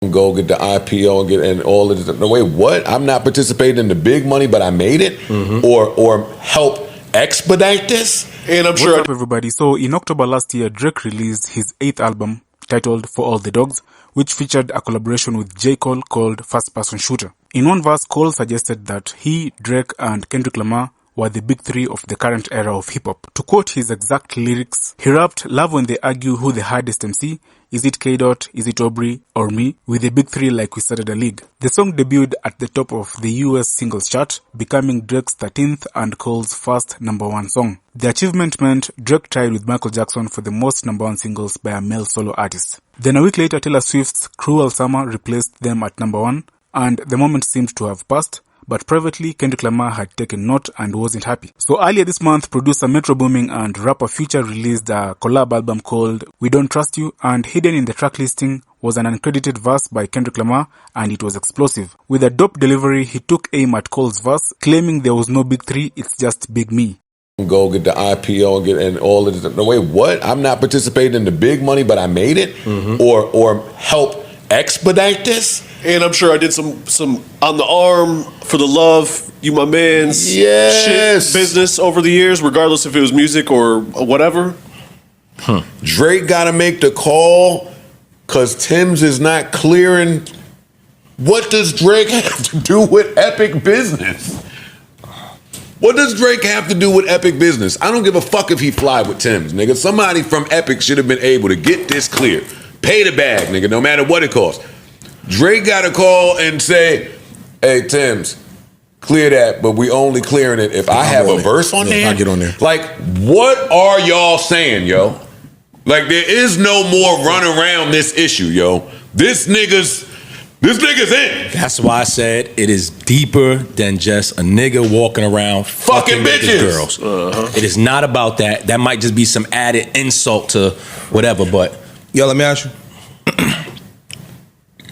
and go get the IPO and all of this. No, wait, what? I'm not participating in the big money, but I made it? Or help expedite this? And I'm sure... What's up, everybody? So, in October last year, Drake released his 8th album, titled For All the Dogs, which featured a collaboration with J. Cole called First Person Shooter. In one verse, Cole suggested that he, Drake, and Kendrick Lamar were the big three of the current era of hip-hop. To quote his exact lyrics, he rapped, "Love when they argue who the hardest MC, is it K-Dot, is it Aubrey, or me, with the big three like we started a league." The song debuted at the top of the US singles chart, becoming Drake's 13th and Cole's first #1 song. The achievement meant Drake tied with Michael Jackson for the most #1 singles by a male solo artist. Then a week later, Taylor Swift's Cruel Summer replaced them at #1, and the moment seemed to have passed. But privately, Kendrick Lamar had taken note and wasn't happy. So earlier this month, producer Metro Booming and rapper Future released a collab album called We Don't Trust You, and hidden in the track listing was an uncredited verse by Kendrick Lamar, and it was explosive. With a dope delivery, he took aim at Cole's verse, claiming there was no big three, it's just big me. Go get the IPO and all of this. No, wait, what? I'm not participating in the big money, but I made it? Or help expedite this? And I'm sure I did some on the arm for the love, you my man's shit business over the years, regardless if it was music or whatever. Drake got to make the call because Tim's is not clearing. What does Drake have to do with epic business? What does Drake have to do with epic business? I don't give a fuck if he fly with Tim's, nigga. Somebody from Epic should have been able to get this clear. Pay the bag, nigga, no matter what it costs. Drake got to call and say, "Hey, Tim's, clear that, but we only clearing it if I have a verse on there." I'll get on there. Like, what are y'all saying, yo? Like, there is no more run around this issue, yo. This nigga's in. That's why I said it is deeper than just a nigga walking around fucking bitches. Girls. It is not about that. That might just be some added insult to whatever, but... Yo, let me ask you.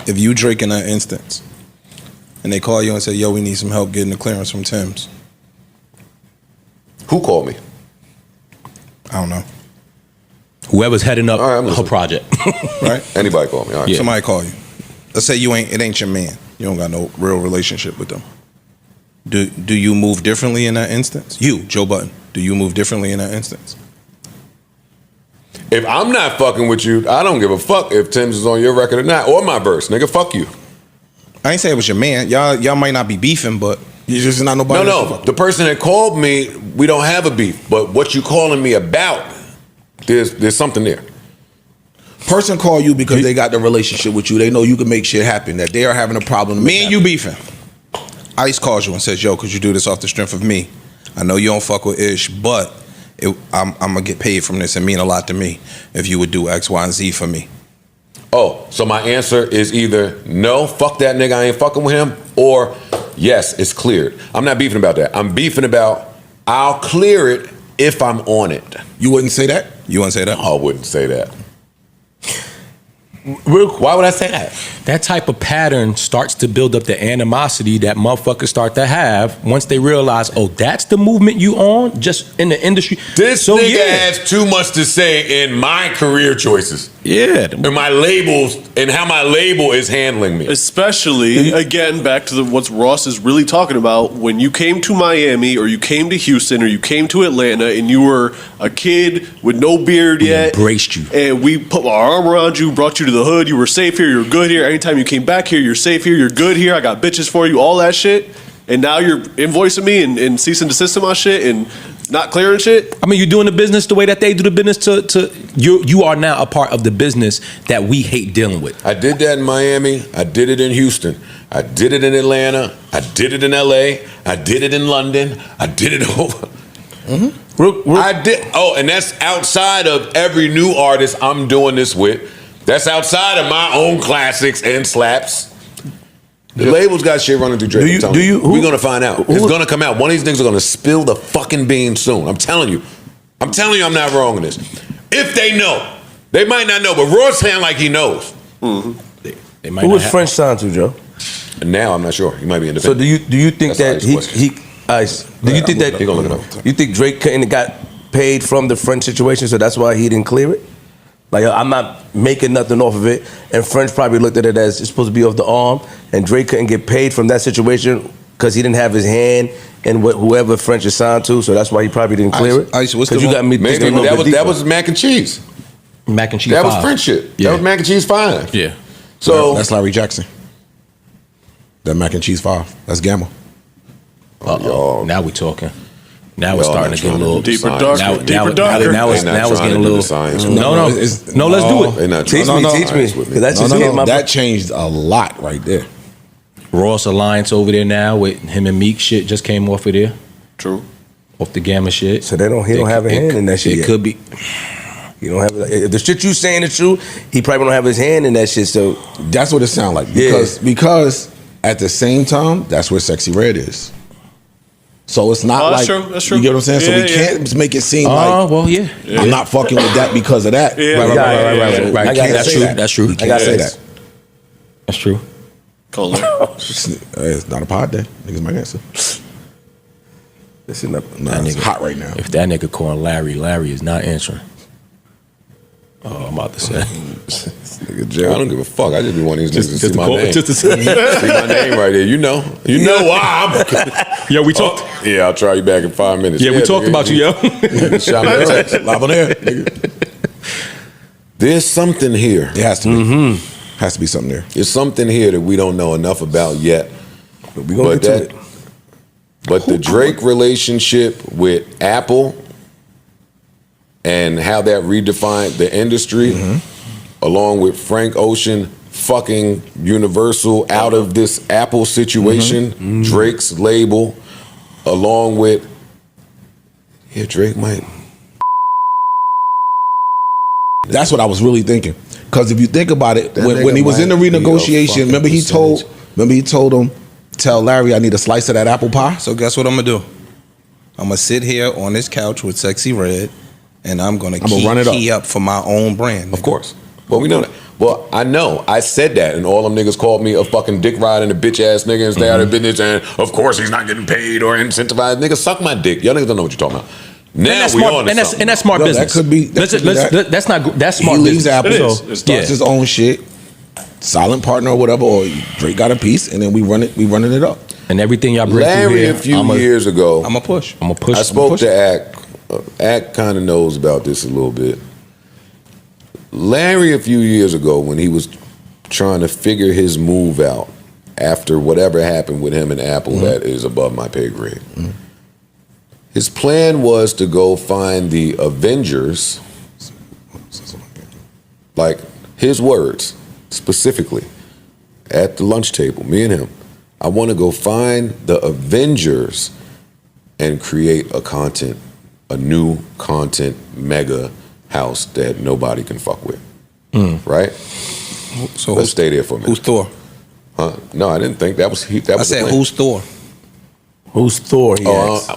If you Drake in that instance, and they call you and say, "Yo, we need some help getting the clearance from Tim's." Who called me? I don't know. Whoever's heading up her project. Right? Anybody call me. All right. Yeah. Somebody call you. Let's say it ain't your man. You don't got no real relationship with them. Do you move differently in that instance? You, Joe Budden, do you move differently in that instance? If I'm not fucking with you, I don't give a fuck if Tim's is on your record or not, or my verse, nigga. Fuck you. I ain't saying it was your man. Y'all might not be beefing, but you just not nobody. No. The person that called me, we don't have a beef. But what you calling me about, there's something there. Person call you because they got the relationship with you. They know you can make shit happen. That they are having a problem. Me and you beefing. Ice calls you and says, "Yo, could you do this off the strength of me? I know you don't fuck with Ish, but I'm gonna get paid from this and mean a lot to me if you would do X, Y, and Z for me." Oh, so my answer is either no, fuck that nigga, I ain't fucking with him, or yes, it's cleared. I'm not beefing about that. I'm beefing about I'll clear it if I'm on it. You wouldn't say that? You wouldn't say that? I wouldn't say that. Why would I say that? That type of pattern starts to build up the animosity that motherfuckers start to have once they realize, oh, that's the movement you on just in the industry. This nigga has too much to say in my career choices. Yeah. And my labels and how my label is handling me. Especially, again, back to what Ross is really talking about, when you came to Miami or you came to Houston or you came to Atlanta and you were a kid with no beard yet. Embraced you. And we put our arm around you, brought you to the hood, you were safe here, you're good here. Anytime you came back here, you're safe here, you're good here, I got bitches for you, all that shit. And now you're invoicing me and cease and desist my shit and not clearing shit. I mean, you're doing the business the way that they do the business to you are now a part of the business that we hate dealing with. I did that in Miami. I did it in Houston. I did it in Atlanta. I did it in LA. I did it in London. I did it over. I did. Oh, and that's outside of every new artist I'm doing this with. That's outside of my own classics and slaps. The label's got shit running through Drake. We're gonna find out. It's gonna come out. One of these niggas are gonna spill the fucking beans soon. I'm telling you. I'm not wrong in this. If they know. They might not know, but Roy's saying like he knows. They might Who not was have- French signed to, Joe? And now I'm not sure. He might be So independent. do you think That's that Ice's he Ice? Do you think that He gonna look it up. you think Drake couldn't got paid from the French situation, so that's why he didn't clear it? Like, I'm not making nothing off of it. And French probably looked at it as it's supposed to be off the arm, and Drake couldn't get paid from that situation because he didn't have his hand in whoever French is signed to, so that's why he probably didn't clear it. Ice, what's Because the you got me Maybe thinking a little bit that deeper. was mac and cheese. Mac and cheese. That was 5. French shit. Yeah. That was mac and cheese 5. Yeah. So That's Larry Jackson. That mac and cheese 5. That's Gamma. Uh-oh. Now we talking. Now it's Y'all starting not to get a trying to little do the Deeper, science. darker, deeper, darker. Now it's They not getting a trying to do little. the science. No, it's- no. Let's do They it. not Teach trying me, to do teach the me. science with 'Cause that's just No, hit my that changed a lot right there. Ross Alliance over there now with him and Meek shit just came off of there, True. off the Gamma shit. So he don't have a hand in that shit It yet. could be. He don't have if the shit you saying is true. He probably don't have his hand in that shit. So That's what it sounds like. Because at the same time, that's where Sexy Red is. So it's not Oh, like that's true, that's true. you get what I'm saying. So Yeah, we yeah. can't make it seem Oh, like well, yeah. I'm not fucking with that because of that. Yeah. right. I got can't That's say true. that. That's true. You can't say that. That's true. Call it. It's not a pod day. Niggas might answer. listen up. Nah, it's hot right now. If that nigga calling Larry is not answering. Oh, I'm about to say. I don't give a fuck. I just be wanting these niggas to see my name. Just to See my name right there. You know why I'm. Yo, we talked. Yeah, I'll try you back in 5 minutes. Yeah, we talked nigga, about you, yo. Shot me a text. Live on air. nigga. There's something here. It has to be. Has to be something there. There's something here that we don't know enough about yet. But we gonna But get to it. But the Drake relationship with Apple and how that redefined the industry, along with Frank Ocean fucking Universal out of this Apple situation, Drake's label, along with Drake might. That's what I was really thinking. Because if you think about it, That when he nigga was in the might be a renegotiation, fucking remember he told him, tell Larry I need a slice of that apple pie. So guess what I'm gonna do? I'm gonna sit here on this couch with Sexy Red, and I'm gonna run it up. key up for my own brand. Of course. Well, we know that. Well, I know. I said that, and all them niggas called me a fucking dick ride and a bitch ass nigga and stay out of business. And of course, he's not getting paid or incentivized. Nigga, suck my dick. Y'all niggas don't know what you're talking about. Now we on to something. And that's smart Yo, that business. could be- that could be that. That's not. That's He smart leaves business. Apple, It is. so It's starts his own shit, silent partner or whatever, or Drake got a piece, and then we running it up. And everything y'all bring through Larry, here, a few years ago, I'm gonna push. I'm gonna push. I spoke push to Ack. Ack kind of knows about this a little bit. Larry, a few years ago, when he was trying to figure his move out after whatever happened with him and Apple, that is above my pay grade. His plan was to go find the Avengers, like his words specifically, at the lunch table, me and him. I want to go find the Avengers and create a new content mega house that nobody can fuck with. Right? So Let's stay there for a minute. Who's Thor? Huh? No, I didn't think that was. That I was the said plan. who's Thor? Who's Thor? He asked.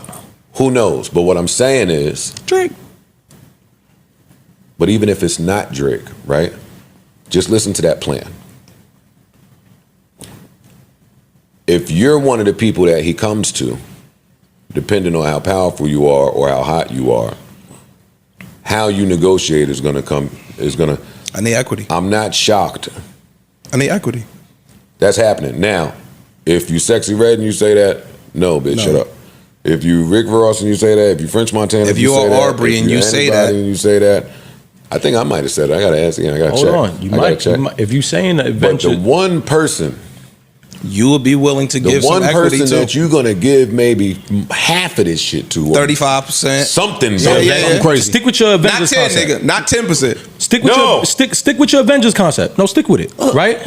Who knows? But what I'm saying is, Drake. but even if it's not Drake, right? Just listen to that plan. If you're one of the people that he comes to, depending on how powerful you are or how hot you are, how you negotiate is gonna. I need equity. I'm not shocked. I need equity. That's happening. Now, if you Sexy Red and you say that, no, bitch, No. shut up. If you Rick Ross and you say that, if you French Montana, If you say are that, Aubrey if and you say that- and you say that, I think I might have said it. I gotta ask again. I gotta Hold check. on. You I gotta might, check. if you saying the But Avengers, the one person, You would be willing to the give one some equity person to that you're gonna give maybe half of this shit to, or 35%. something, Yeah, bro. yeah, yeah. Something crazy. stick with your Not Avengers 10, concept. nigga. Not 10%. Stick with No. your stick with your Avengers concept. No, stick with it. Right?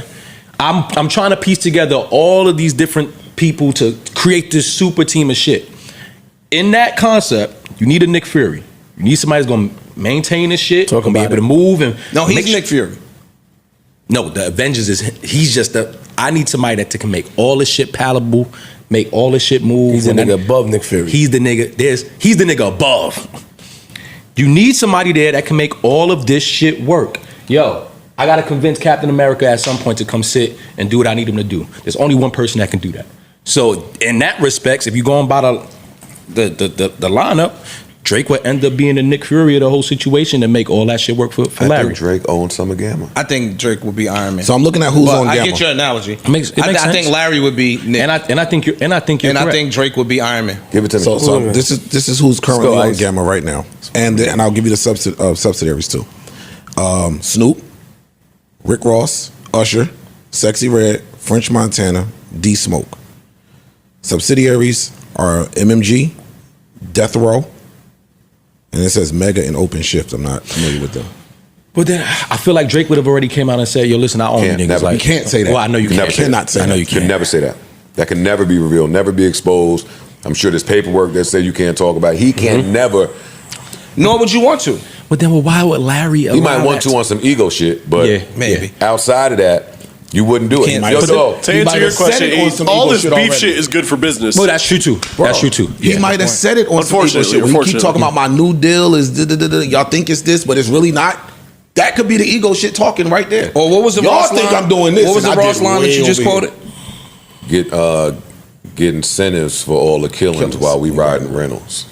I'm trying to piece together all of these different people to create this super team of shit. In that concept, you need a Nick Fury. You need somebody that's gonna maintain this shit, Talk gonna be about able it. to move and No, he's make Nick Fury. No, the Avengers is he's just the. I need somebody that can make all this shit palatable, make all this shit move. He's the And nigga above Nick Fury. He's the nigga. He's the nigga above. You need somebody there that can make all of this shit work. Yo, I gotta convince Captain America at some point to come sit and do what I need him to do. There's only one person that can do that. So in that respects, if you go on by the lineup, Drake would end up being the Nick Fury of the whole situation and make all that shit work for I Larry. think Drake owns some of Gamma. I think Drake would be Iron Man. So I'm looking at who's But on I Gamma. get your analogy. It makes I sense. think Larry would be Nick. And I think you're correct. I think Drake would be Iron Man. Give it to me. So this is who's currently go, on Ice. Gamma right now, and I'll give you the subsidiaries too. Snoop, Rick Ross, Usher, Sexy Red, French Montana, D Smoke. Subsidiaries are MMG, Death Row, and it says Mega and Open Shift. I'm not familiar with them. But then I feel like Drake would have already came out and said, "Yo, listen, I own Can't, niggas." never. Like, You can't say that. Well, I know you can can't. never say cannot say I know that. you Can can't. never say that. That can never be revealed, never be exposed. I'm sure there's paperwork that say you can't talk about it. He can never. Nor would you want to. But then, why would Larry? He might want to on some ego shit, but Yeah, maybe. outside of that, you wouldn't do it. Can't- Yo, But so, To He answer might your have said question, it on some all ego this shit beef already. shit is good for business. Well, that's true too. That's true too. He Yeah. might have said it on some ego Unfortunately, shit. When you keep unfortunately. talking about my new deal is y'all think it's this, but it's really not. That could be the ego shit talking right there. Or what was the y'all Ross think line? I'm doing this? What was and the I Ross did line that way you just over quoted? here. get incentives for all the killings while we riding rentals.